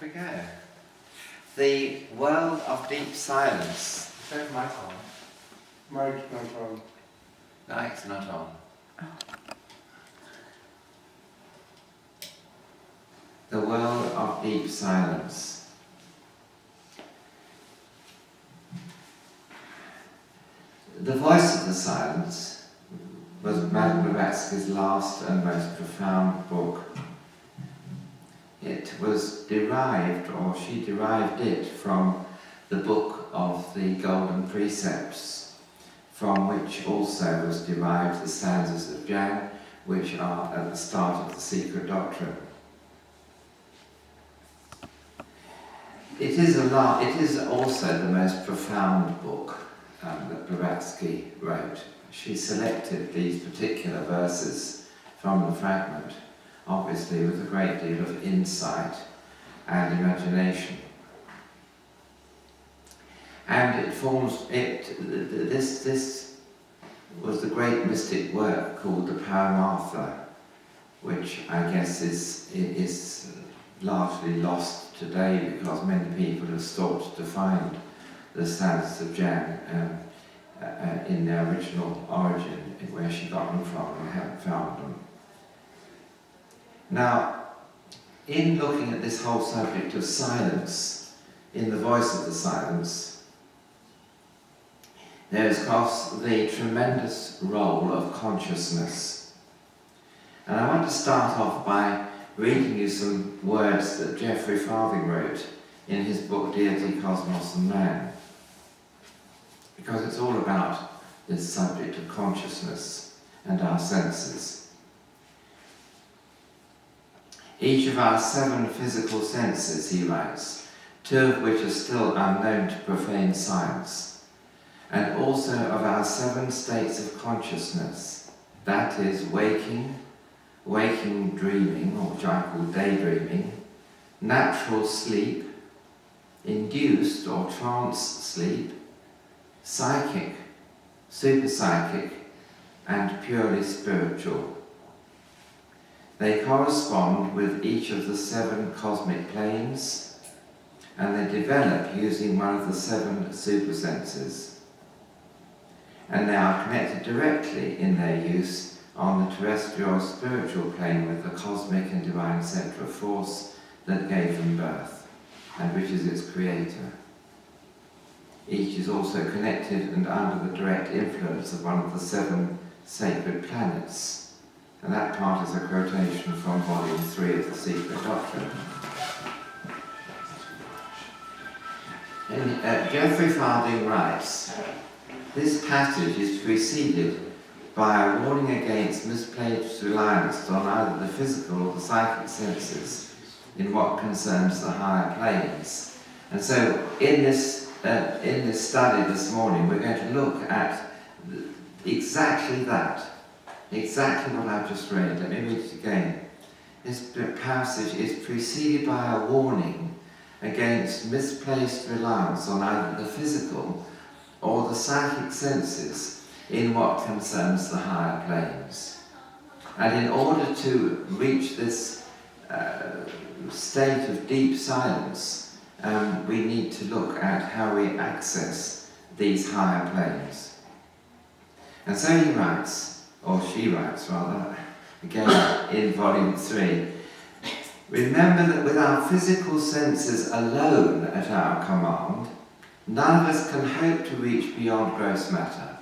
we go. The world of deep silence. Is that mic on? Mic's not on. Mic's not on. The world of deep silence. The Voice of the Silence was Madame Blavatsky's last and most profound book. It was derived, or she derived it, from the book of the Golden Precepts, from which also was derived the stanzas of Jan, which are at the start of the Secret Doctrine. It is also the most profound book that Blavatsky wrote. She selected these particular verses from the fragment, obviously with a great deal of insight and imagination. And this was the great mystic work called the Paramartha, which I guess is largely lost today because many people have sought to find the stanzas of Jan in their original origin, where she got them from, and haven't found them. Now, in looking at this whole subject of silence, in the Voice of the Silence, there is, of course, the tremendous role of consciousness. And I want to start off by reading you some words that Geoffrey Farthing wrote in his book Deity, Cosmos and Man, because it's all about this subject of consciousness and our senses. Each of our 7 physical senses, he writes, 2 of which are still unknown to profane science, and also of our 7 states of consciousness, that is, waking dreaming, or which I call daydreaming, natural sleep, induced or trance sleep, psychic, superpsychic, and purely spiritual. They correspond with each of the 7 cosmic planes, and they develop using one of the 7 supersenses. And they are connected directly in their use on the terrestrial spiritual plane with the cosmic and divine centre of force that gave them birth, and which is its creator. Each is also connected and under the direct influence of one of the 7 sacred planets. And that part is a quotation from Volume 3 of the Secret Doctrine. Geoffrey Farthing writes, this passage is preceded by a warning against misplaced reliance on either the physical or the psychic senses in what concerns the higher planes. And so in this study this morning, we're going to look at exactly that, exactly what I've just read. Let me read it again. This passage is preceded by a warning against misplaced reliance on either the physical or the psychic senses in what concerns the higher planes. And in order to reach this state of deep silence, we need to look at how we access these higher planes. And so he writes, or she writes rather, again in Volume 3, remember that with our physical senses alone at our command, none of us can hope to reach beyond gross matter.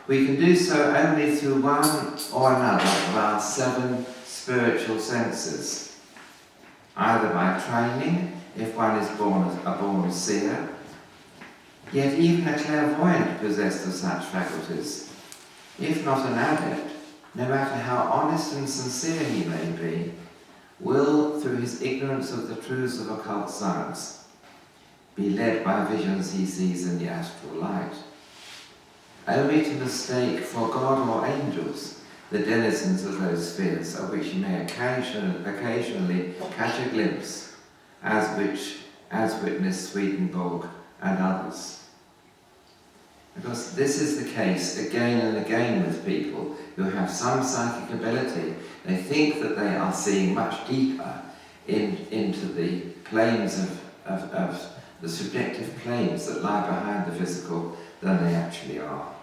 We can do so only through one or another of our 7 spiritual senses, either by training, if one is a born seer, yet even a clairvoyant possessed of such faculties, if not an adept, no matter how honest and sincere he may be, will, through his ignorance of the truths of occult science, be led by visions he sees in the astral light, only to mistake for God or angels the denizens of those spheres of which he may occasionally catch a glimpse, as witness Swedenborg and others. Because this is the case again and again with people who have some psychic ability. They think that they are seeing much deeper into the planes of the subjective planes that lie behind the physical than they actually are.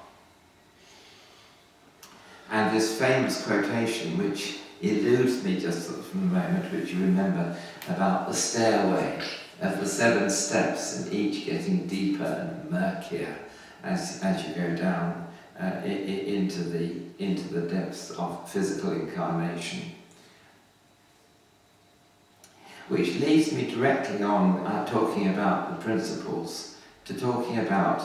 And this famous quotation, which eludes me just for the moment, which you remember, about the stairway of the 7 steps, and each getting deeper and murkier as you go down into the depths of physical incarnation. Which leads me directly on, talking about the principles, to talking about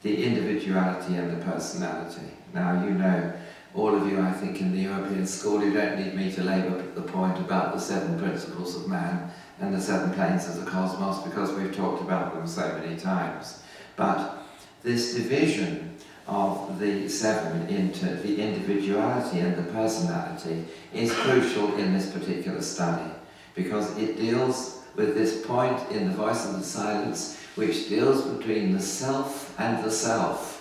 the individuality and the personality. Now, you know, all of you, I think, in the European school, you don't need me to labour the point about the 7 principles of man and the 7 planes of the cosmos, because we've talked about them so many times. But this division of the 7 into the individuality and the personality is crucial in this particular study, because it deals with this point in the Voice of the Silence, which deals between the self and the self.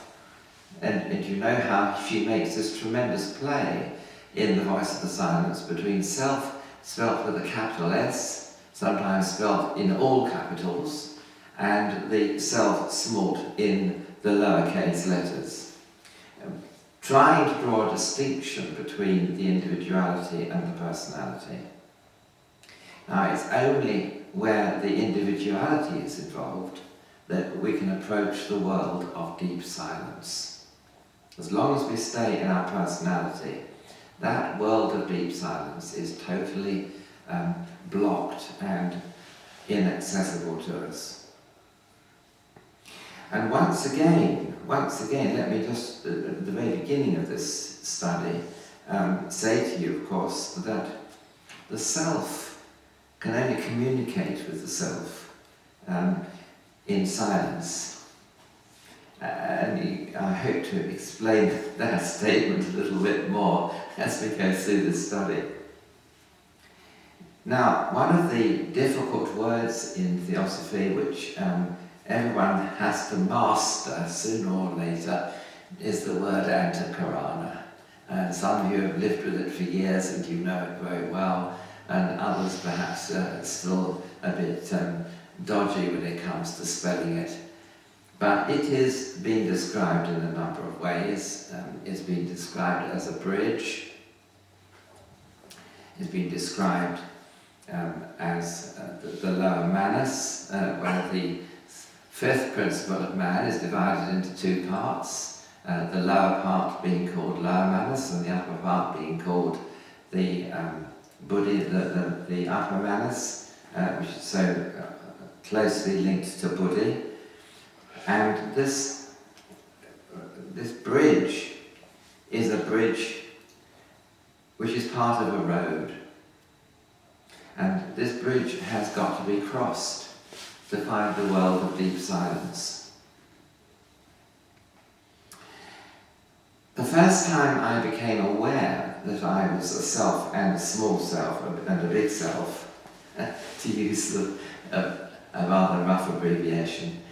And you know how she makes this tremendous play in the Voice of the Silence between self, spelt with a capital S, sometimes spelt in all capitals, and the self smalt in the lowercase letters. Trying to draw a distinction between the individuality and the personality. Now, it's only where the individuality is involved that we can approach the world of deep silence. As long as we stay in our personality, that world of deep silence is totally blocked and inaccessible to us. And once again, let me just, at the very beginning of this study, say to you, of course, that the self can only communicate with the self in silence. And I hope to explain that statement a little bit more as we go through this study. Now, one of the difficult words in Theosophy, which everyone has to master sooner or later, is the word antakarana. And some of you have lived with it for years and you know it very well, and others perhaps still a bit dodgy when it comes to spelling it. But it is being described in a number of ways. It's been described as a bridge. It's been described as the lower manus, where the 5th principle of man is divided into 2 parts. The lower part being called lower manus, and the upper part being called the buddhi, the upper manus, which is so closely linked to buddhi. And this bridge is a bridge which is part of a road. And this bridge has got to be crossed to find the world of deep silence. The first time I became aware that I was a self and a small self and a big self, to use a rather rough abbreviation,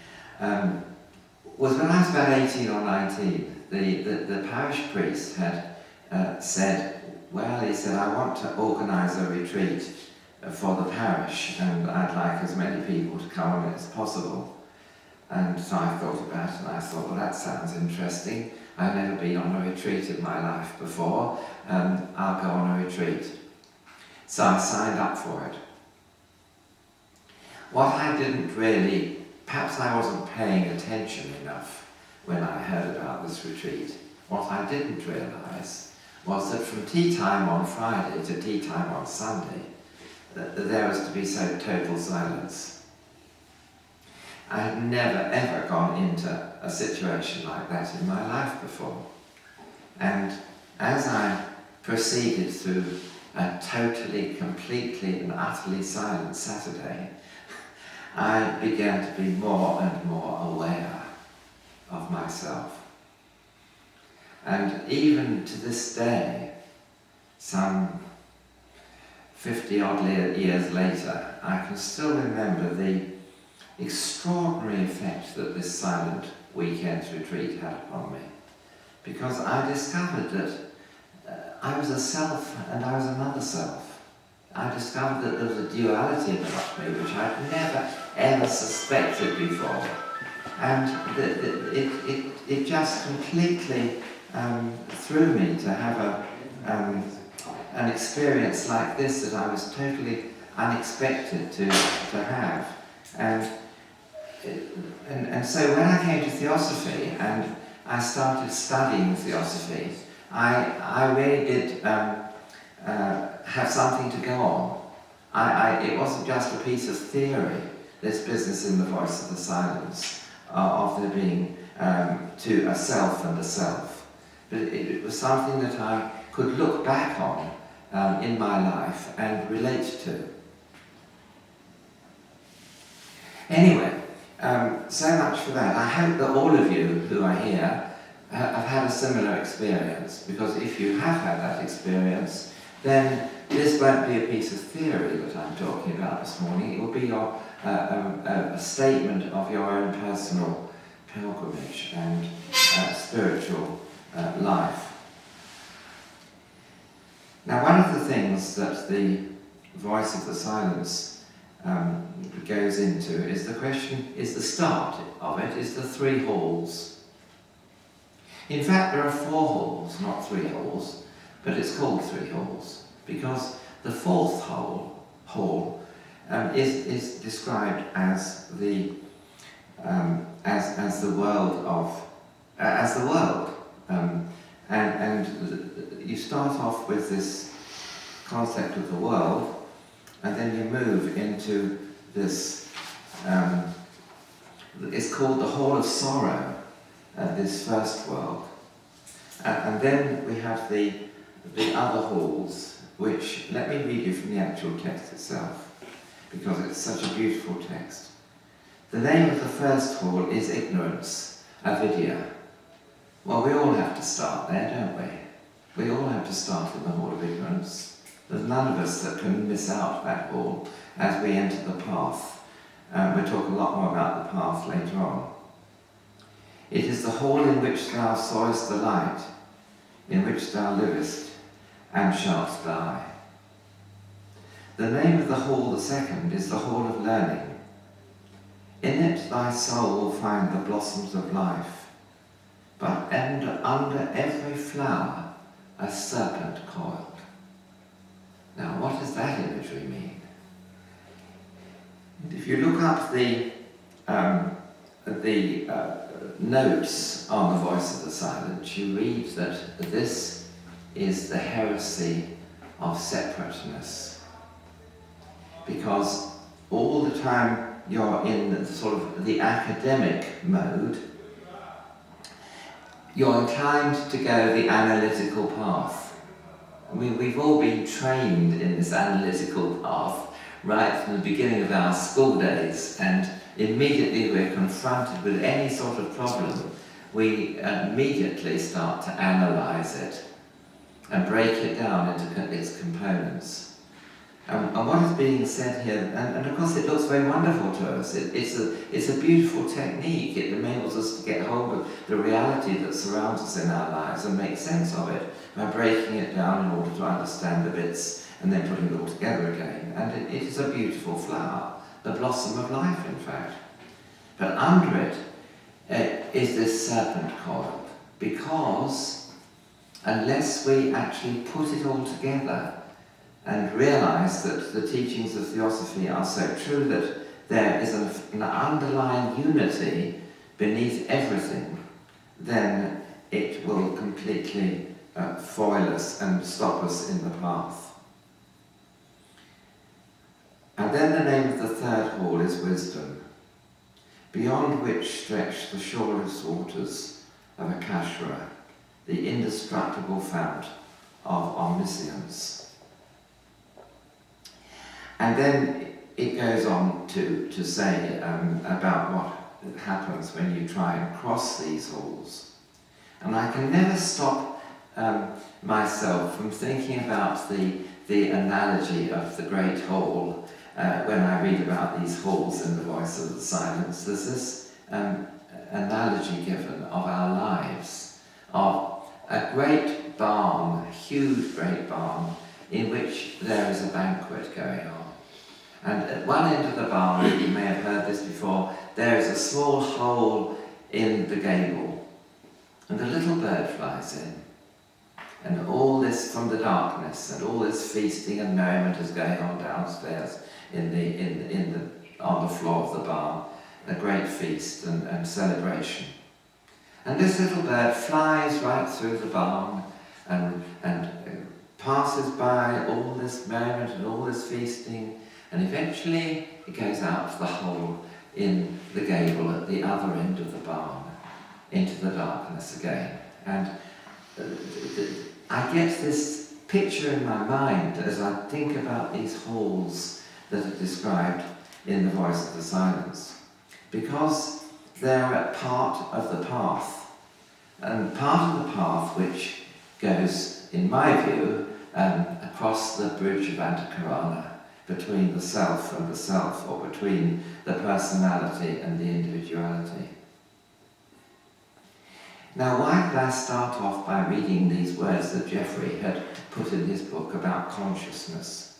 was when I was about 18 or 19. The parish priest had said, well, he said, I want to organise a retreat for the parish, and I'd like as many people to come on it as possible. And so I thought about it, and I thought, well, that sounds interesting. I've never been on a retreat in my life before, I'll go on a retreat. So I signed up for it. What I didn't really, perhaps I wasn't paying attention enough when I heard about this retreat. What I didn't realise was that from tea time on Friday to tea time on Sunday, there was to be so total silence. I had never ever gone into a situation like that in my life before. And as I proceeded through a totally, completely and utterly silent Saturday, I began to be more and more aware of myself. And even to this day, some 50-odd years later, I can still remember the extraordinary effect that this silent weekend retreat had upon me. Because I discovered that I was a self and I was another self. I discovered that there was a duality about me which I'd never ever suspected before. And it just completely threw me to have an experience like this that I was totally unexpected to have. And so when I came to Theosophy and I started studying Theosophy, I really did have something to go on. It wasn't just a piece of theory, this business in the voice of the silence, of there being to a self and a self. But it was something that I could look back on in my life and relate to. Anyway, so much for that. I hope that all of you who are here have had a similar experience, because if you have had that experience, then this won't be a piece of theory that I'm talking about this morning. It will be a statement of your own personal pilgrimage and spiritual life. Now, one of the things that the voice of the silence goes into is the question, is the start of it, is the 3 halls. In fact, there are 4 halls, not 3 halls, but it's called 3 halls, because the 4th hall is described as the world, and you start off with this concept of the world, and then you move into this. It's called the Hall of Sorrow, this first world, and then we have the other halls, which, let me read you from the actual text itself, because it's such a beautiful text. The name of the first hall is ignorance, avidya. Well, we all have to start there, don't we? We all have to start in the hall of ignorance. There's none of us that can miss out that hall as we enter the path. We'll talk a lot more about the path later on. It is the hall in which thou sawest the light, in which thou livest, and shalt die. The name of the hall, the second, is the hall of learning. In it thy soul will find the blossoms of life, but under every flower a serpent coiled. Now, what does that imagery mean? If you look up the notes on the voice of the silence, you read that this is the heresy of separateness. Because all the time you're in sort of the academic mode, you're inclined to go the analytical path. We've all been trained in this analytical path right from the beginning of our school days, and immediately we're confronted with any sort of problem, we immediately start to analyse it and break it down into its components. And what is being said here, and of course it looks very wonderful to us, it's a beautiful technique. It enables us to get hold of the reality that surrounds us in our lives and make sense of it by breaking it down in order to understand the bits and then putting it all together again. And it is a beautiful flower, the blossom of life, in fact. But under it is this serpent coiled, because unless we actually put it all together and realise that the teachings of Theosophy are so true, that there is an underlying unity beneath everything, then it will completely foil us and stop us in the path. And then the name of the 3rd hall is wisdom, beyond which stretch the shoreless waters of Akashra, the indestructible fount of omniscience. And then it goes on to say about what happens when you try and cross these halls. And I can never stop myself from thinking about the analogy of the Great Hall when I read about these halls in the voice of the silence. There's this analogy given of our lives, of a great barn, a huge great barn, in which there is a banquet going on. And at one end of the barn, you may have heard this before, there is a small hole in the gable, and a little bird flies in. And all this from the darkness, and all this feasting and merriment is going on downstairs on the floor of the barn. A great feast and celebration. And this little bird flies right through the barn and passes by all this merriment and all this feasting, and eventually it goes out to the hole in the gable at the other end of the barn, into the darkness again. And I get this picture in my mind as I think about these halls that are described in The Voice of the Silence, because they're a part of the path, and part of the path which goes, in my view, across the bridge of Antakarana, between the self and the self, or between the personality and the individuality. Now, why did I start off by reading these words that Geoffrey had put in his book about consciousness?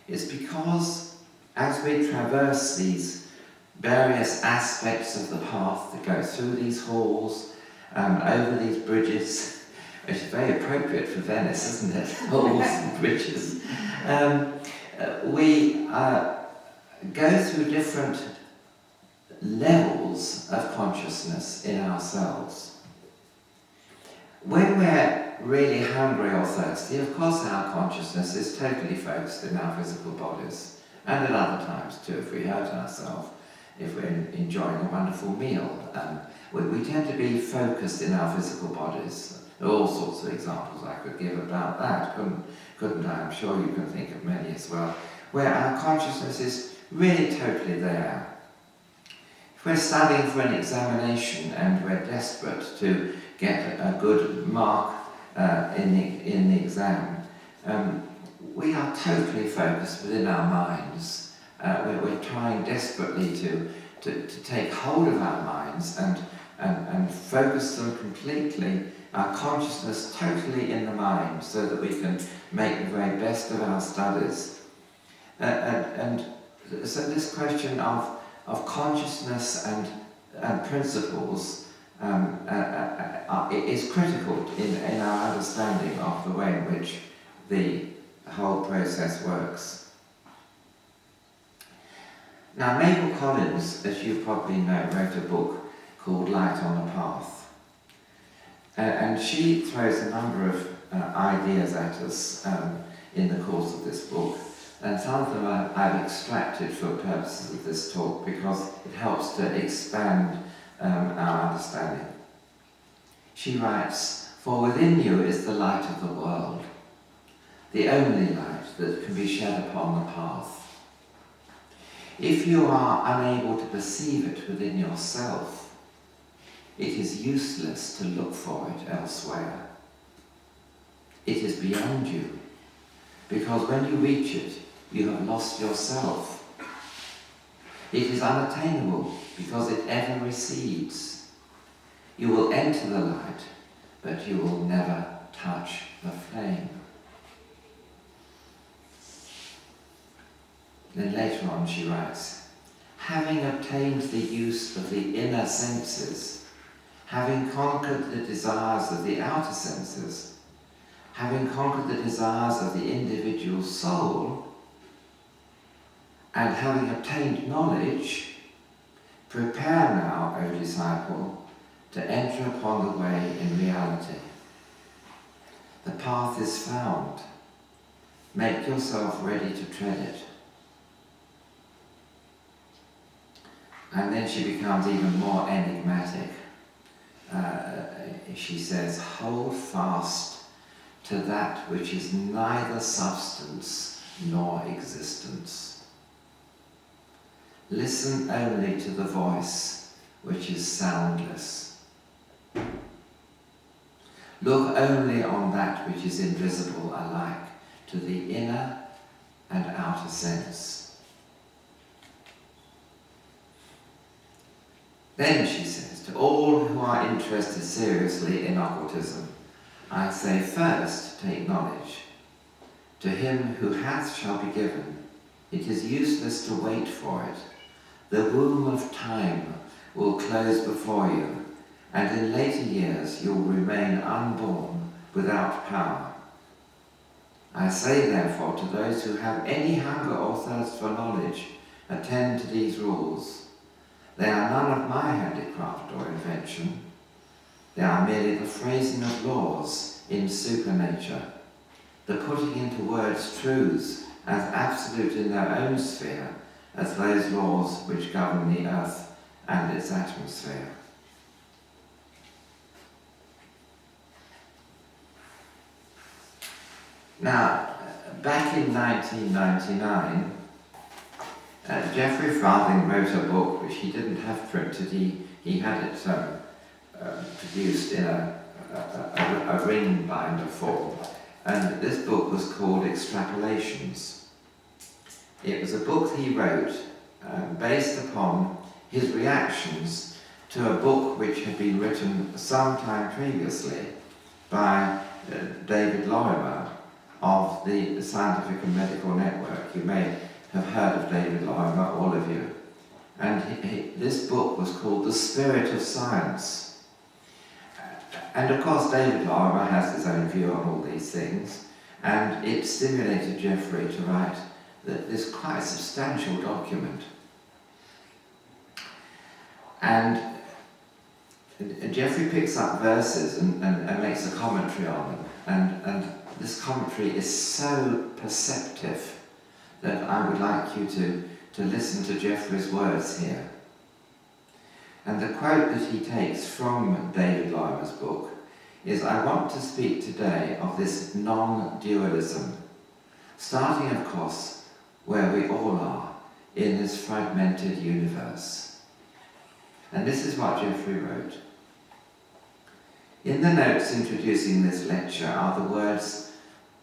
It's because as we traverse these various aspects of the path that go through these halls, over these bridges, which is very appropriate for Venice, isn't it? Halls and bridges. We go through different levels of consciousness in ourselves. When we're really hungry or thirsty, of course our consciousness is totally focused in our physical bodies, and at other times too, if we hurt ourselves. If we're enjoying a wonderful meal, we tend to be focused in our physical bodies. There are all sorts of examples I could give about that, couldn't I? I'm sure you can think of many as well, where our consciousness is really totally there. If we're studying for an examination and we're desperate to get a good mark in the exam, we are totally focused within our minds. We're trying desperately to take hold of our minds and focus them completely, our consciousness totally in the mind, so that we can make the very best of our studies. And so this question of consciousness and principles is critical in our understanding of the way in which the whole process works. Now, Mabel Collins, as you probably know, wrote a book called Light on the Path. And she throws a number of ideas at us in the course of this book. And some of them I've extracted for purposes of this talk because it helps to expand our understanding. She writes, "For within you is the light of the world, the only light that can be shed upon the path. If you are unable to perceive it within yourself, it is useless to look for it elsewhere. It is beyond you, because when you reach it, you have lost yourself. It is unattainable, because it ever recedes. You will enter the light, but you will never touch the flame." Then later on she writes, "Having obtained the use of the inner senses, having conquered the desires of the outer senses, having conquered the desires of the individual soul, and having obtained knowledge, prepare now, O disciple, to enter upon the way in reality. The path is found. Make yourself ready to tread it." And then she becomes even more enigmatic. She says, "Hold fast to that which is neither substance nor existence. Listen only to the voice which is soundless. Look only on that which is invisible alike to the inner and outer sense." Then she says, "To all who are interested seriously in occultism, I say first take knowledge. To him who hath shall be given. It is useless to wait for it. The womb of time will close before you, and in later years you will remain unborn, without power. I say therefore to those who have any hunger or thirst for knowledge, attend to these rules. They are none of my handicraft or invention. They are merely the phrasing of laws in supernature, the putting into words truths as absolute in their own sphere as those laws which govern the earth and its atmosphere. Now, back in 1999, Geoffrey Farthing wrote a book which he didn't have printed. He had it produced in a ring binder form, and this book was called Extrapolations. It was a book he wrote based upon his reactions to a book which had been written some time previously by David Lorimer of the Scientific and Medical Network. You may have heard of David Lorimer, all of you. And this book was called The Spirit of Science. And of course David Lorimer has his own view on all these things, and it stimulated Geoffrey to write this quite substantial document. And Geoffrey picks up verses and makes a commentary on them, and this commentary is so perceptive that I would like you to listen to Geoffrey's words here. And the quote that he takes from David Lorimer's book is, "I want to speak today of this non-dualism, starting, of course, where we all are in this fragmented universe." And this is what Geoffrey wrote. In the notes introducing this lecture are the words,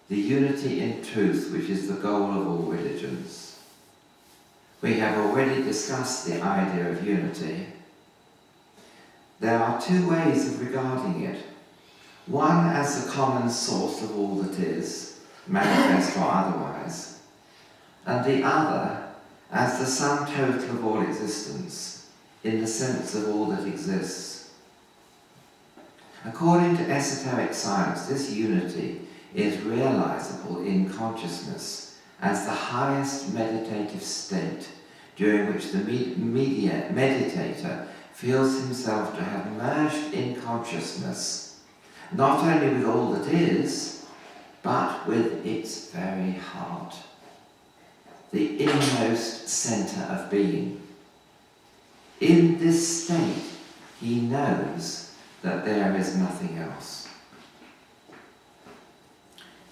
"The unity in truth, which is the goal of all religions." We have already discussed the idea of unity. There are two ways of regarding it. One as the common source of all that is, manifest or otherwise, and the other as the sum total of all existence, in the sense of all that exists. According to esoteric science, this unity is realizable in consciousness as the highest meditative state during which the meditator feels himself to have merged in consciousness, not only with all that is, but with its very heart, the inmost center of being. In this state, he knows that there is nothing else.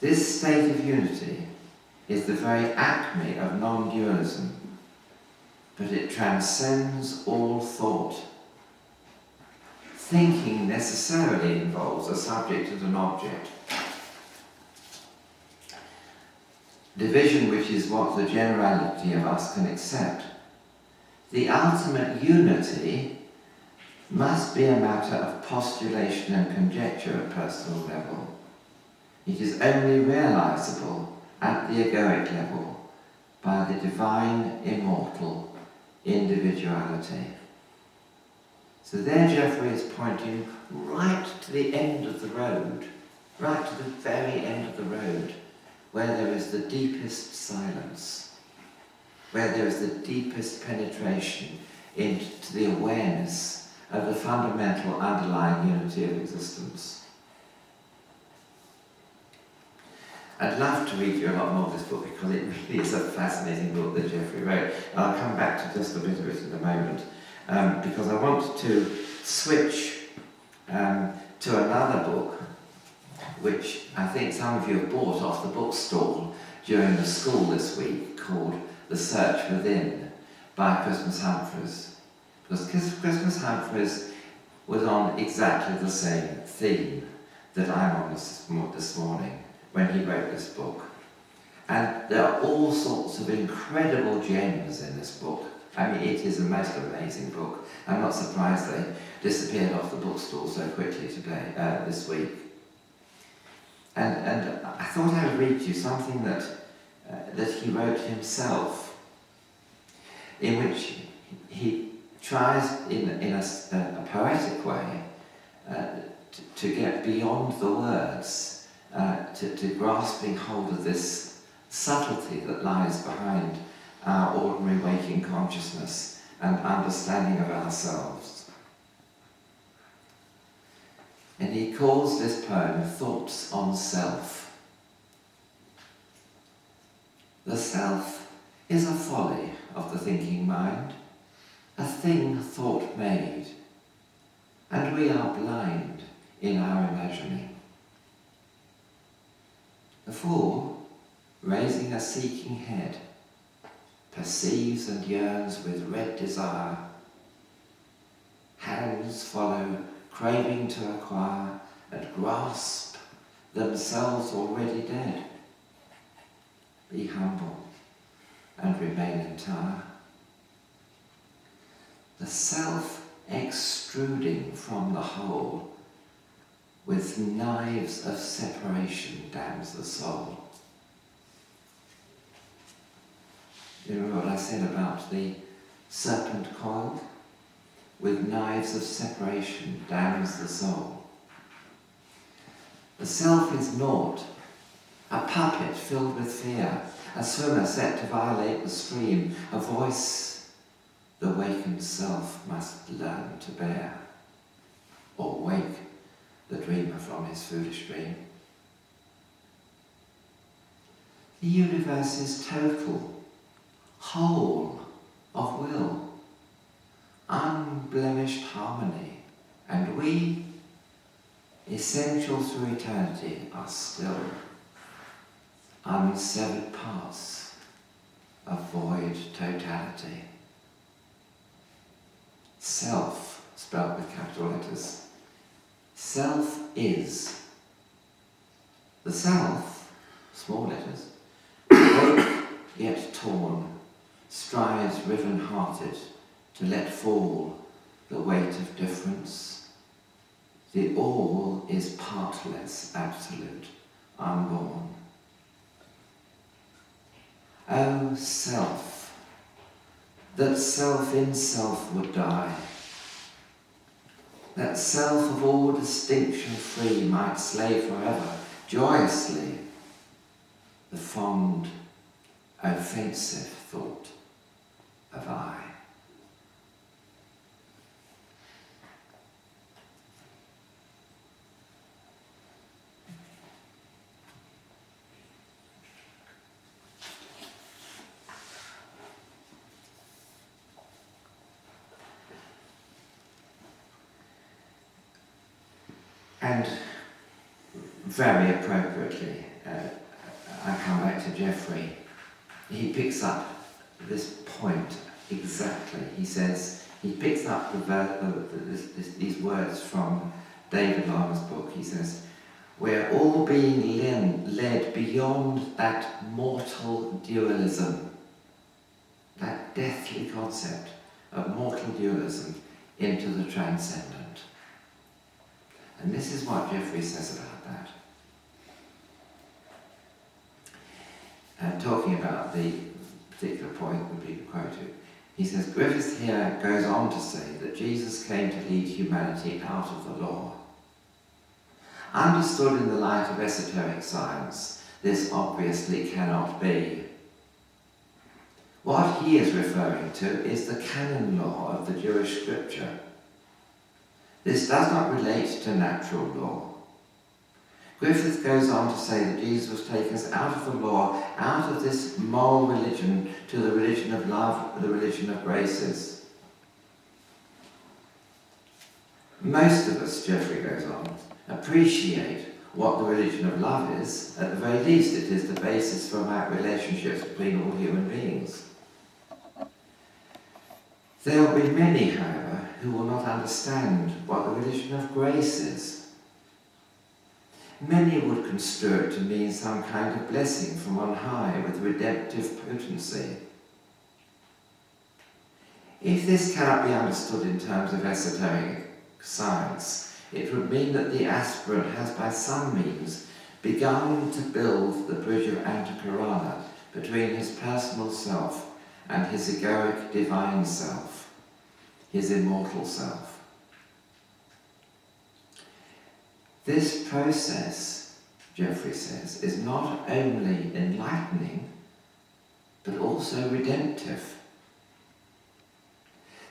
This state of unity is the very acme of non-dualism, but it transcends all thought. Thinking necessarily involves a subject and an object. Division, which is what the generality of us can accept. The ultimate unity must be a matter of postulation and conjecture at personal level. It is only realizable at the egoic level by the divine, immortal individuality. So there Geoffrey is pointing right to the end of the road, right to the very end of the road, where there is the deepest silence, where there is the deepest penetration into the awareness of the fundamental underlying unity of existence. I'd love to read you a lot more of this book because it really is a fascinating book that Geoffrey wrote. I'll come back to just a bit of it in a moment, because I want to switch to another book which I think some of you have bought off the bookstall during the school this week, called The Search Within by Christmas Humphreys. Because Christmas Humphreys was on exactly the same theme that I'm on this morning when he wrote this book. And there are all sorts of incredible gems in this book. I mean, it is a most amazing book. I'm not surprised they disappeared off the bookstall so quickly today, this week. And I thought I would read you something that he wrote himself, in which he tries in a poetic way to get beyond the words, to grasping hold of this subtlety that lies behind our ordinary waking consciousness and understanding of ourselves. And he calls this poem Thoughts on Self. The self is a folly of the thinking mind, a thing thought made, and we are blind in our imagining. The fool, raising a seeking head, perceives and yearns with red desire. Hands follow, craving to acquire, and grasp themselves already dead. Be humble and remain entire. The self extruding from the whole, with knives of separation damns the soul. You remember what I said about the serpent coiled? With knives of separation damns the soul. The self is naught, a puppet filled with fear, a swimmer set to violate the stream, a voice the wakened self must learn to bear, or wake the dreamer from his foolish dream. The universe is total, whole of will, unblemished harmony, and we, essential through eternity, are still unsevered parts of void totality. Self, spelled with capital letters. Self is. The self, small letters, awake yet torn, strives riven-hearted to let fall the weight of difference. The all is partless, absolute, unborn. O self, that self in self would die, that self of all distinction free might slay forever, joyously, the fond, offensive thought of I. And very appropriately, I come back to Geoffrey. He picks up this point exactly. He says, he picks up these words from David Long's book. He says, we're all being led beyond that mortal dualism, that deathly concept of mortal dualism, into the transcendent. And this is what Geoffrey says about that. And talking about the particular point that we quoted, he says, Griffith here goes on to say that Jesus came to lead humanity out of the law. Understood in the light of esoteric science, this obviously cannot be. What he is referring to is the canon law of the Jewish scripture. This does not relate to natural law. Griffith goes on to say that Jesus was taking us out of the law, out of this moral religion, to the religion of love, the religion of graces. Most of us, Geoffrey goes on, appreciate what the religion of love is. At the very least, it is the basis for our relationships between all human beings. There will be many, however, who will not understand what the religion of grace is. Many would construe it to mean some kind of blessing from on high with redemptive potency. If this cannot be understood in terms of esoteric science, it would mean that the aspirant has by some means begun to build the bridge of Antakarana between his personal self and his egoic divine self, his immortal self. This process, Geoffrey says, is not only enlightening, but also redemptive.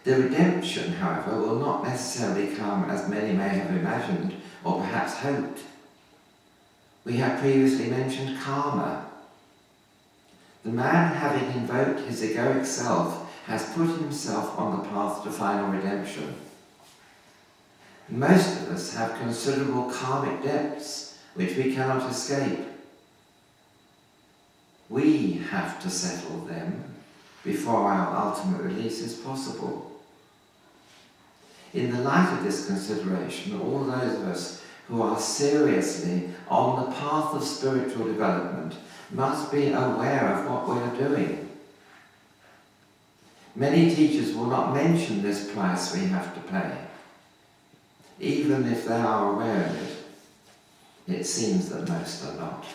The redemption, however, will not necessarily come as many may have imagined or perhaps hoped. We have previously mentioned karma. The man, having invoked his egoic self, has put himself on the path to final redemption. Most of us have considerable karmic debts which we cannot escape. We have to settle them before our ultimate release is possible. In the light of this consideration, all those of us who are seriously on the path of spiritual development must be aware of what we are doing. Many teachers will not mention this price we have to pay. Even if they are aware of it, it seems that most are not.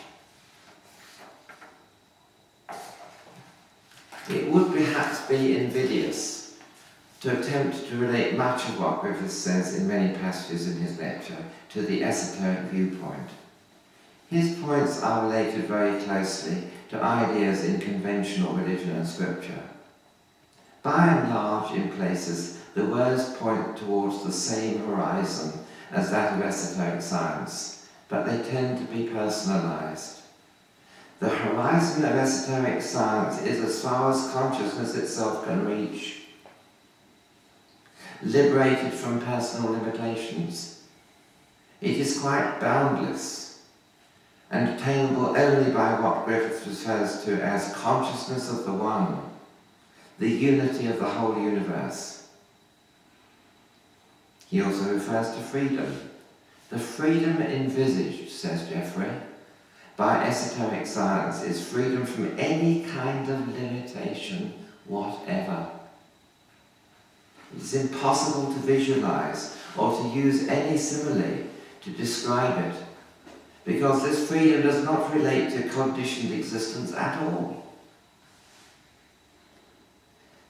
It would perhaps be invidious to attempt to relate much of what Griffiths says in many passages in his lecture to the esoteric viewpoint. His points are related very closely to ideas in conventional religion and scripture. By and large, in places, the words point towards the same horizon as that of esoteric science, but they tend to be personalized. The horizon of esoteric science is as far as consciousness itself can reach, liberated from personal limitations. It is quite boundless and attainable only by what Griffiths refers to as consciousness of the One, the unity of the whole universe. He also refers to freedom. The freedom envisaged, says Geoffrey, by esoteric science is freedom from any kind of limitation whatever. It is impossible to visualize or to use any simile to describe it, because this freedom does not relate to conditioned existence at all.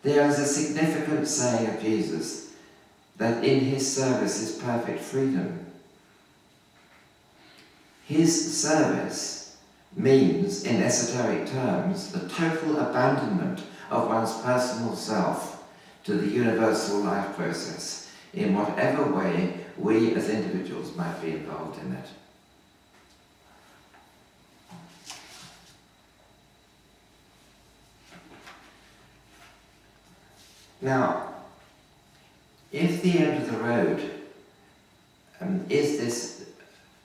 There is a significant saying of Jesus that in his service is perfect freedom. His service means, in esoteric terms, the total abandonment of one's personal self to the universal life process, in whatever way we as individuals might be involved in it. Now, if the end of the road is this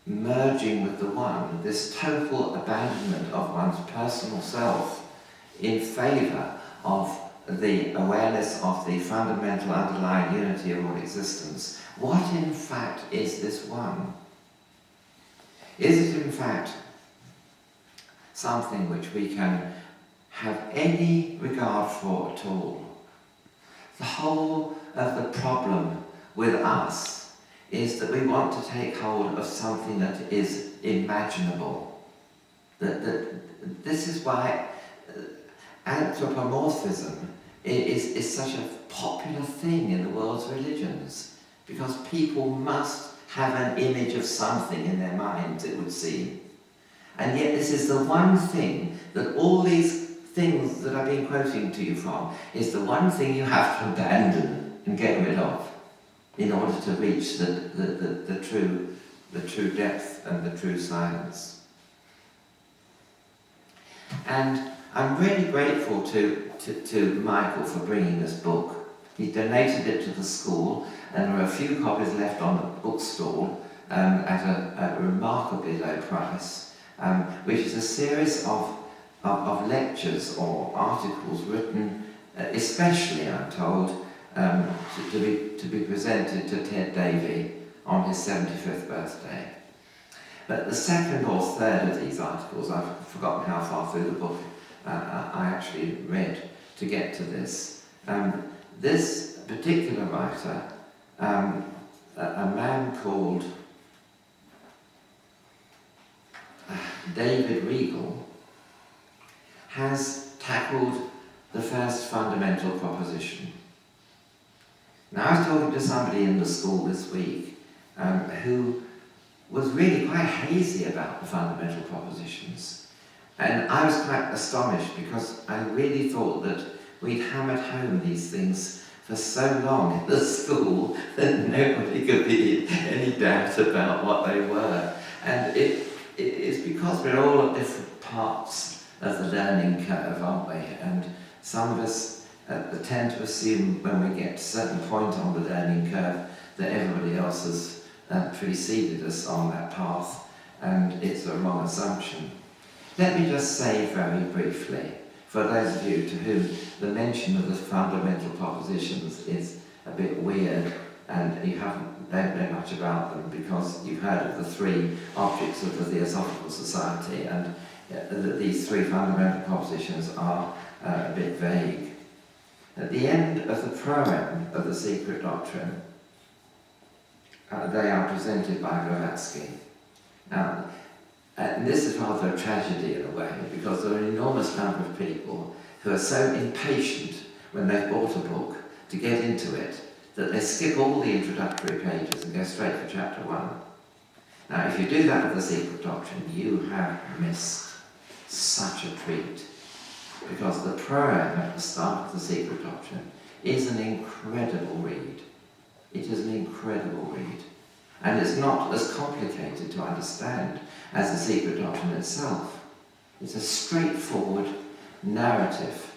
merging with the One, this total abandonment of one's personal self in favour of the awareness of the fundamental underlying unity of all existence, what in fact is this One? Is it in fact something which we can have any regard for at all? The whole of the problem with us is that we want to take hold of something that is imaginable. This is why anthropomorphism is such a popular thing in the world's religions, because people must have an image of something in their minds, it would seem. And yet this is the one thing that all these things that I've been quoting to you from is the one thing you have to abandon and get rid of in order to reach the true depth and the true silence. And I'm really grateful to Michael for bringing this book. He donated it to the school, and there are a few copies left on the bookstall at a remarkably low price, which is a series of lectures or articles written especially, I'm told, to be presented to Ted Davey on his 75th birthday. But the second or third of these articles, I've forgotten how far through the book I actually read to get to this. This particular writer, a man called, David Regal, has tackled the first fundamental proposition. Now, I was talking to somebody in the school this week who was really quite hazy about the fundamental propositions. And I was quite astonished because I really thought that we'd hammered home these things for so long in the school that nobody could be in any doubt about what they were. And it's because we're all at different parts of the learning curve, aren't we? And some of us tend to assume when we get to a certain point on the learning curve that everybody else has preceded us on that path, and it's a wrong assumption. Let me just say very briefly, for those of you to whom the mention of the fundamental propositions is a bit weird and you don't know much about them because you've heard of the three objects of the Theosophical Society, and these three fundamental propositions are a bit vague. At the end of the proem of the Secret Doctrine, they are presented by Blavatsky. Now, and this is rather a tragedy in a way, because there are an enormous number of people who are so impatient when they've bought a book to get into it that they skip all the introductory pages and go straight for chapter 1. Now, if you do that with the Secret Doctrine, you have missed such a treat, because the proem at the start of the Secret Doctrine is an incredible read. It is an incredible read. And it's not as complicated to understand as the Secret Doctrine itself. It's a straightforward narrative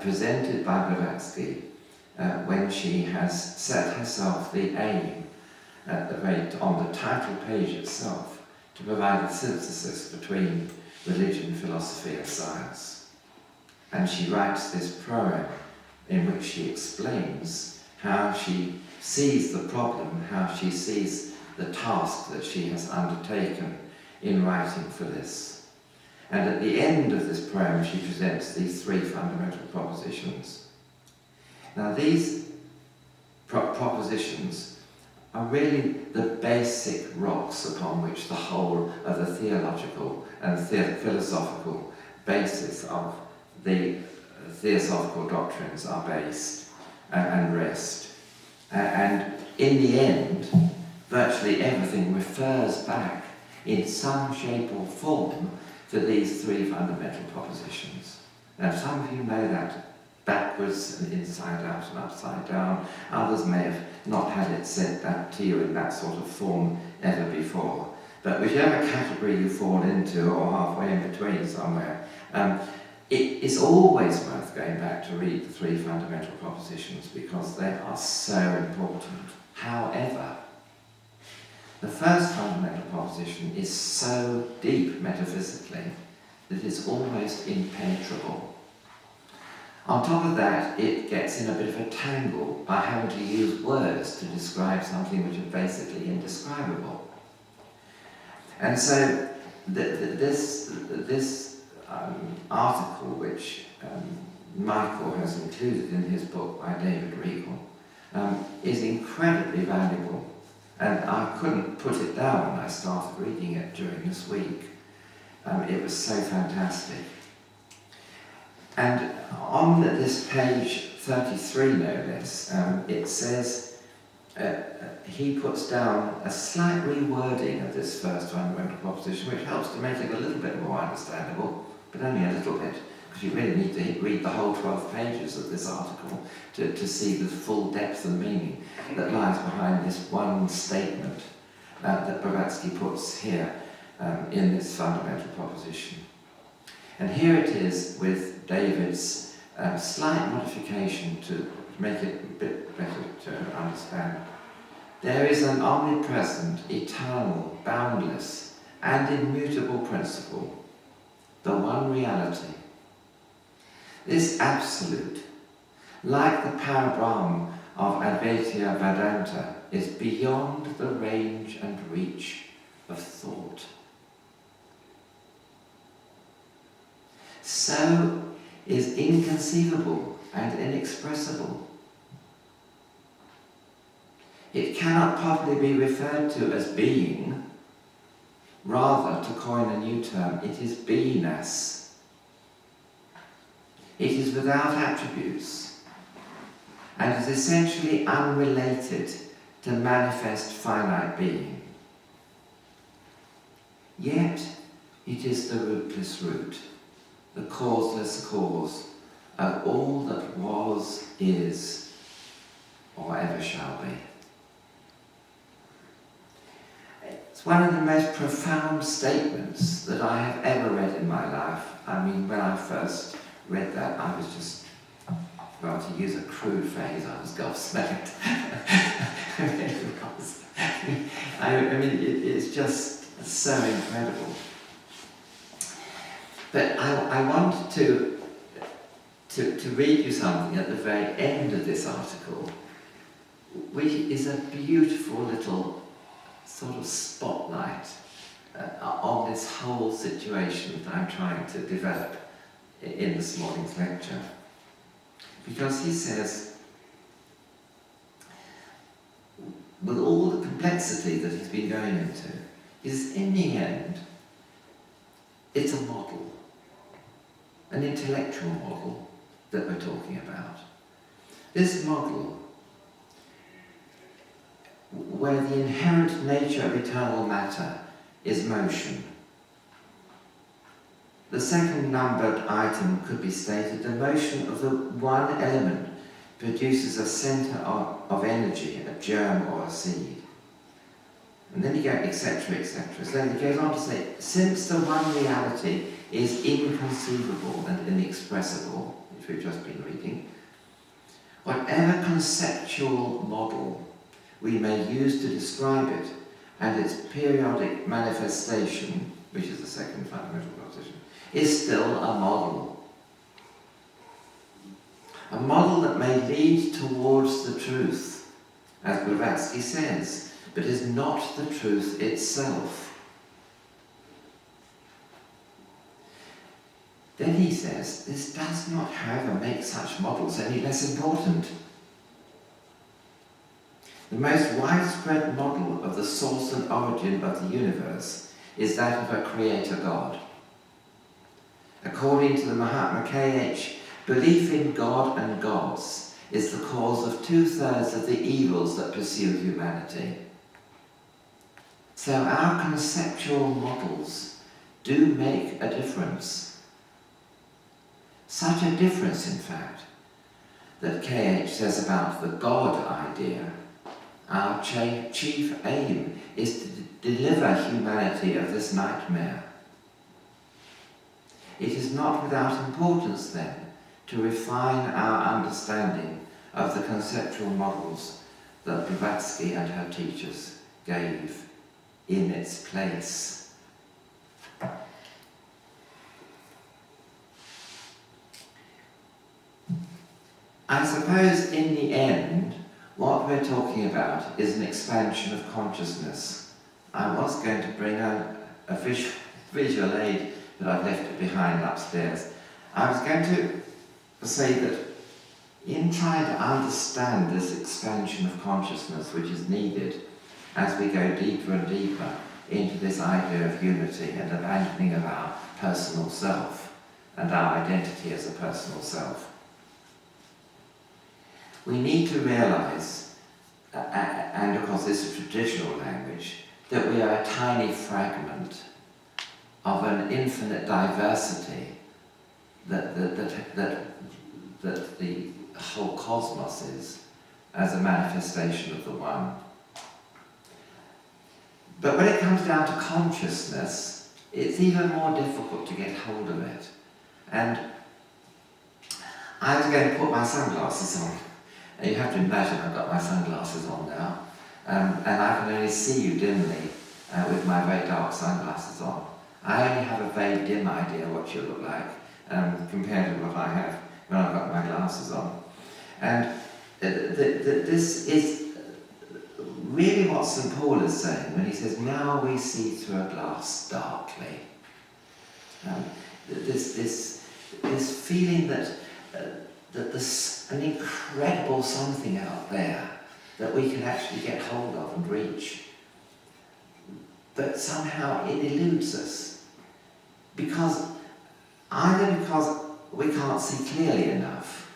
presented by Blavatsky when she has set herself the aim on the title page itself to provide a synthesis between religion, philosophy and science. And she writes this proem in which she explains how she sees the problem, how she sees the task that she has undertaken in writing for this. And at the end of this poem, she presents these three fundamental propositions. Now, these propositions are really the basic rocks upon which the whole of the theological and philosophical basis of the theosophical doctrines are based and rest. And in the end, virtually everything refers back in some shape or form to these three fundamental propositions. Now, some of you know that backwards and inside out and upside down. Others may have not had it said that to you in that sort of form ever before. But whichever category you fall into, or halfway in between somewhere, it is always worth going back to read the three fundamental propositions because they are so important. However, the first fundamental proposition is so deep metaphysically that it's almost impenetrable. On top of that, it gets in a bit of a tangle by having to use words to describe something which is basically indescribable. And so this article, which Michael has included in his book by David Regal, is incredibly valuable. And I couldn't put it down when I started reading it during this week. It was so fantastic. And on this page 33, no less, it says, he puts down a slight rewording of this first fundamental proposition, which helps to make it a little bit more understandable, but only a little bit, because you really need to read the whole 12 pages of this article to see the full depth and meaning that lies behind this one statement that Blavatsky puts here in this fundamental proposition. And here it is with David's slight modification to make it a bit better to understand. There is an omnipresent, eternal, boundless, and immutable principle, the one reality. This absolute, like the Parabrahm of Advaita Vedanta, is beyond the range and reach of thought. So is inconceivable and inexpressible. It cannot properly be referred to as being Rather, to coin a new term, it is beingness. It is without attributes and is essentially unrelated to manifest finite being. Yet, it is the rootless root, the causeless cause of all that was, is, or ever shall be. It's one of the most profound statements that I have ever read in my life. I mean, when I first read that, I was just, well, to use a crude phrase, I was gobsmacked. It's just so incredible. But I want to read you something at the very end of this article, which is a beautiful little sort of spotlight on this whole situation that I'm trying to develop in this morning's lecture. Because he says, with all the complexity that he's been going into, is in the end, it's a model, an intellectual model that we're talking about. This model, where the inherent nature of eternal matter is motion. The second numbered item could be stated: the motion of the one element produces a centre of energy, a germ or a seed. And then you go, etc., etc. So he goes on to say, since the one reality is inconceivable and inexpressible, which we've just been reading, whatever conceptual model we may use to describe it and its periodic manifestation, which is the second fundamental proposition, is still a model. A model that may lead towards the truth, as Blavatsky says, but is not the truth itself. Then he says, this does not, however, make such models any less important. The most widespread model of the source and origin of the universe is that of a creator God. According to the Mahatma K.H., belief in God and gods is the cause of 2/3 of the evils that pursue humanity. So our conceptual models do make a difference. Such a difference, in fact, that K.H. says about the God idea, our chief aim is to deliver humanity of this nightmare. It is not without importance, then, to refine our understanding of the conceptual models that Blavatsky and her teachers gave in its place. I suppose in the end, what we're talking about is an expansion of consciousness. I was going to bring a visual aid, but I've left it behind upstairs. I was going to say that in trying to understand this expansion of consciousness which is needed as we go deeper and deeper into this idea of unity and abandoning of our personal self and our identity as a personal self, we need to realise, and of course this is traditional language, that we are a tiny fragment of an infinite diversity that the whole cosmos is, as a manifestation of the one. But when it comes down to consciousness, it's even more difficult to get hold of it. And I was going to put my sunglasses on. And you have to imagine I've got my sunglasses on now, and I can only see you dimly with my very dark sunglasses on. I only have a very dim idea what you look like compared to what I have when I've got my glasses on. And this is really what St. Paul is saying when he says, now we see through a glass darkly. This feeling that there's an incredible something out there that we can actually get hold of and reach. but somehow it eludes us. Either because we can't see clearly enough,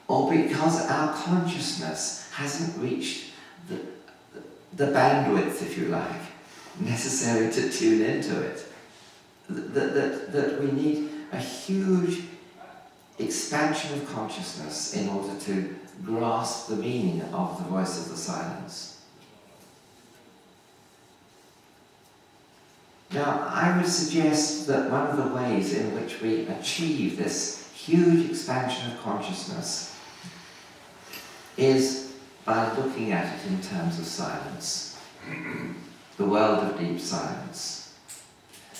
or because our consciousness hasn't reached the bandwidth, if you like, necessary to tune into it. That we need a huge expansion of consciousness in order to grasp the meaning of the voice of the silence. Now, I would suggest that one of the ways in which we achieve this huge expansion of consciousness is by looking at it in terms of silence, the world of deep silence.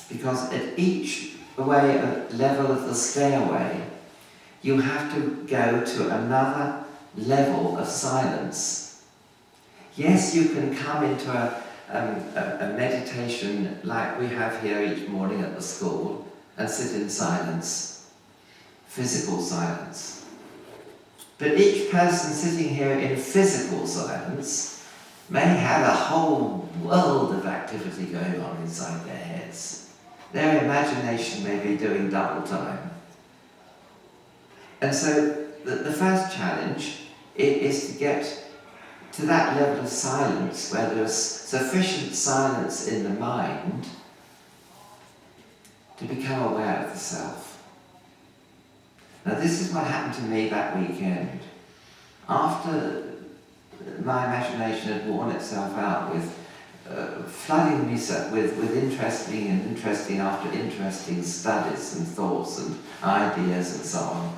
Because at each level of the stairway, you have to go to another level of silence. Yes, you can come into a meditation like we have here each morning at the school and sit in silence, physical silence. But each person sitting here in physical silence may have a whole world of activity going on inside their heads. Their imagination may be doing double time. And so the first challenge is to get to that level of silence where there's sufficient silence in the mind to become aware of the self. Now this is what happened to me that weekend. After my imagination had worn itself out with flooding me with interesting after interesting studies and thoughts and ideas and so on,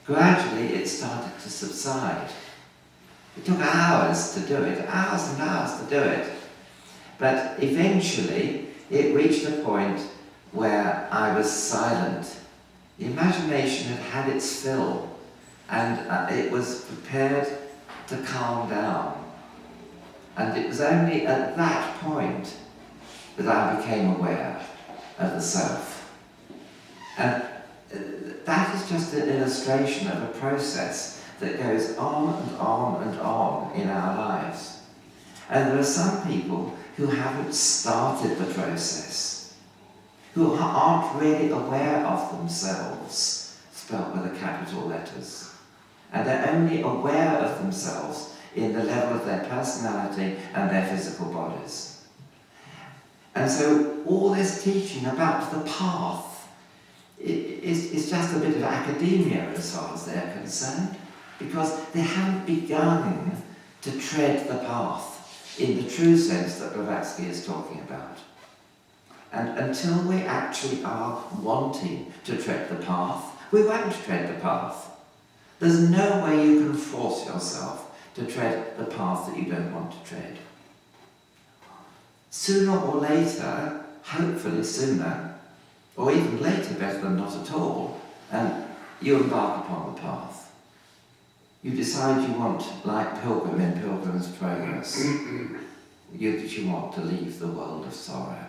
gradually it started to subside. It took hours to do it, hours and hours to do it. But eventually it reached a point where I was silent. The imagination had had its fill, and it was prepared to calm down. And it was only at that point that I became aware of the self. And that is just an illustration of a process that goes on and on and on in our lives. And there are some people who haven't started the process, who aren't really aware of themselves, spelt with the capital letters. And they're only aware of themselves in the level of their personality and their physical bodies. And so all this teaching about the path is just a bit of academia as far as they're concerned, because they haven't begun to tread the path in the true sense that Blavatsky is talking about. And until we actually are wanting to tread the path, we won't tread the path. There's no way you can force yourself to tread the path that you don't want to tread. Sooner or later, hopefully sooner, or even later, better than not at all, you embark upon the path. You decide you want, like Pilgrim in Pilgrim's Progress, that you want to leave the world of sorrow,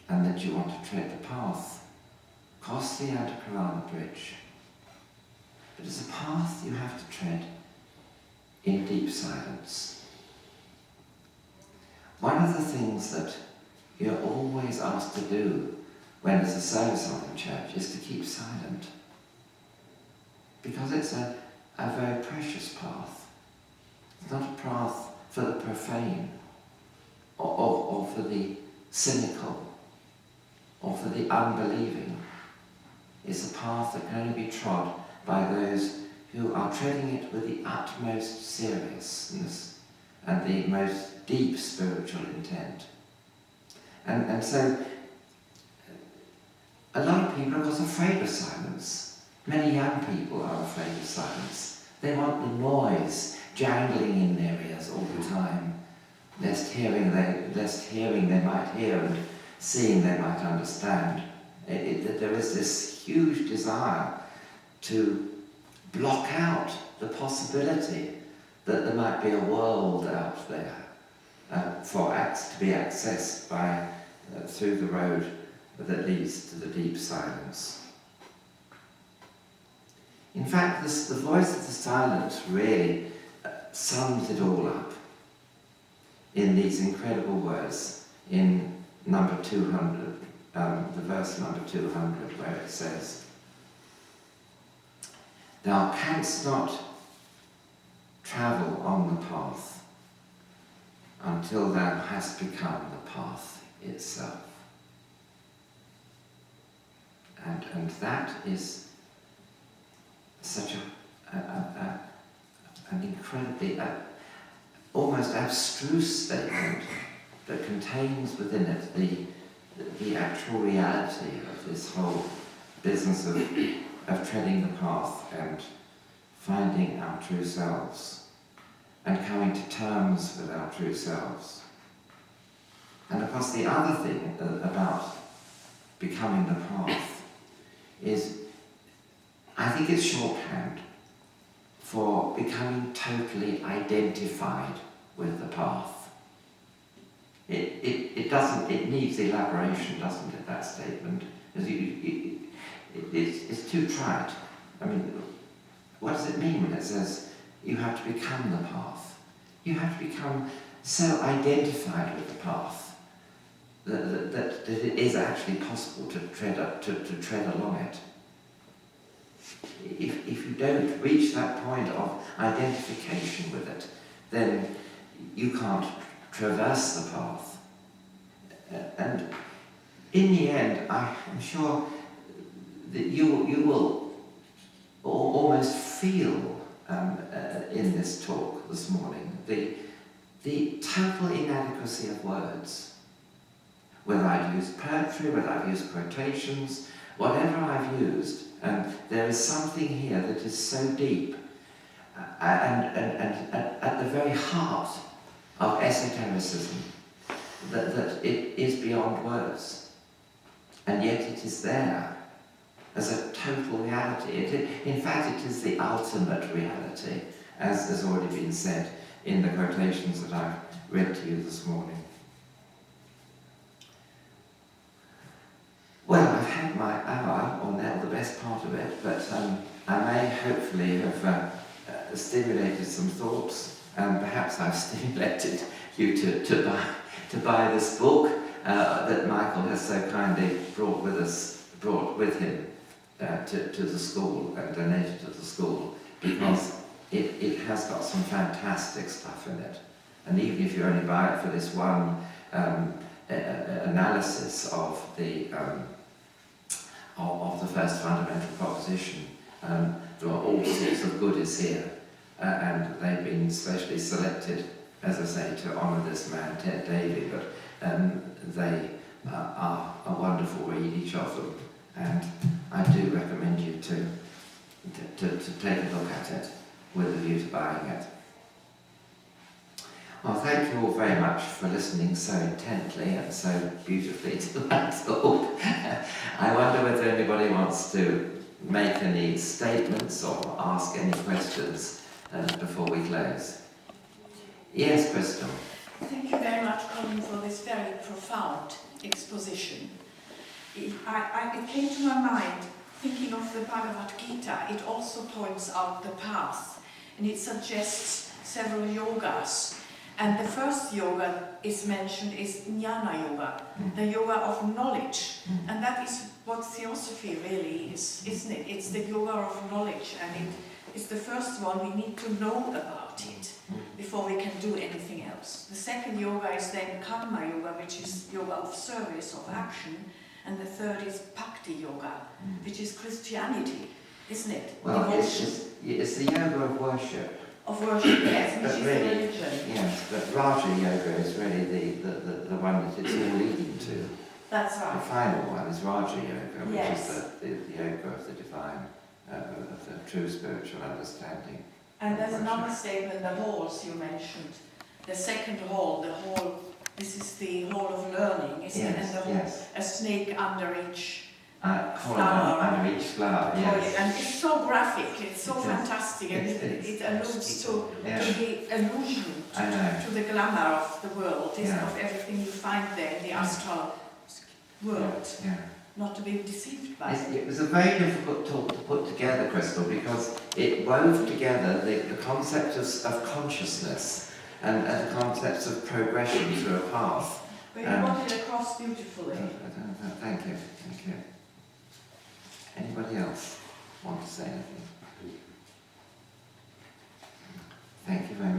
and that you want to tread the path, cross the Antakarana bridge. But it's a path you have to tread in deep silence. One of the things that you're always asked to do when there's a service on in church is to keep silent. Because it's a very precious path. It's not a path for the profane, or for the cynical, or for the unbelieving. It's a path that can only be trod by those who are treading it with the utmost seriousness and the most deep spiritual intent. And so, a lot of people are of course afraid of silence. Many young people are afraid of silence. They want the noise jangling in their ears all the time, lest hearing they might hear and seeing they might understand. There is this huge desire to block out the possibility that there might be a world out there to be accessed by through the road that leads to the deep silence. In fact, the voice of the silence really sums it all up. in these incredible words in number 200, the verse number 200, where it says, "Thou canst not travel on the path until thou hast become the path itself." And that is such an incredibly, almost abstruse statement that contains within it the actual reality of this whole business of treading the path and finding our true selves and coming to terms with our true selves. And of course the other thing about becoming the path is, I think it's shorthand for becoming totally identified with the path. It needs elaboration, doesn't it, that statement? It's too trite. I mean, what does it mean when it says you have to become the path? You have to become so identified with the path that it is actually possible to tread along it. If you don't reach that point of identification with it, then you can't traverse the path. And in the end, I'm sure that you will almost feel in this talk this morning the total inadequacy of words. Whether I've used poetry, whether I've used quotations, whatever I've used, there is something here that is so deep and at the very heart of esotericism that it is beyond words. And yet it is there as a total reality. In fact, it is the ultimate reality, as has already been said in the quotations that I've read to you this morning. Well, I've had my hour, or now the best part of it, but I may hopefully have stimulated some thoughts, and perhaps I've stimulated you to buy this book that Michael has so kindly brought with him to the school and donated to the school, because it has got some fantastic stuff in it. And even if you only buy it for this one analysis of the first fundamental proposition, there are all sorts of goodies here, and they've been specially selected, as I say, to honour this man, Ted Davey, but they are a wonderful read, each of them, and I do recommend you to take a look at it with a view to buying it. Well, thank you all very much for listening so intently and so beautifully to that talk. I wonder whether anybody wants to make any statements or ask any questions before we close. Yes, Crystal. Thank you very much, Colin, for this very profound exposition. It came to my mind, thinking of the Bhagavad Gita, it also points out the path, and it suggests several yogas. And the first yoga is mentioned is Jnana Yoga, the yoga of knowledge. And that is what Theosophy really is, isn't it? It's the yoga of knowledge, and it's the first one. We need to know about it before we can do anything else. The second yoga is then Karma Yoga, which is yoga of service, of action. And the third is Bhakti Yoga, which is Christianity, isn't it? Well, it's the yoga of worship. Of worship, yes, which is really, religion. Yes, but Raja Yoga is really the one that it's all leading to. That's right. The final one is Raja Yoga, which Yes. is the yoga of the divine, of the true spiritual understanding. And there's another statement, the halls you mentioned. The second hall, this is the hall of learning, isn't it? And the hall, a snake under each flower. Under each flower, yes. And it's so graphic, it's so fantastic, and it alludes to the illusion, to the glamour of the world, isn't it? Of everything you find there in the astral world. Not to be deceived by it. It was a very difficult talk to put together, Crystal, because it wove together the concept of consciousness and the concepts of progression through a path. But you got it across beautifully. Thank you, thank you. Anybody else want to say anything? Thank you very much.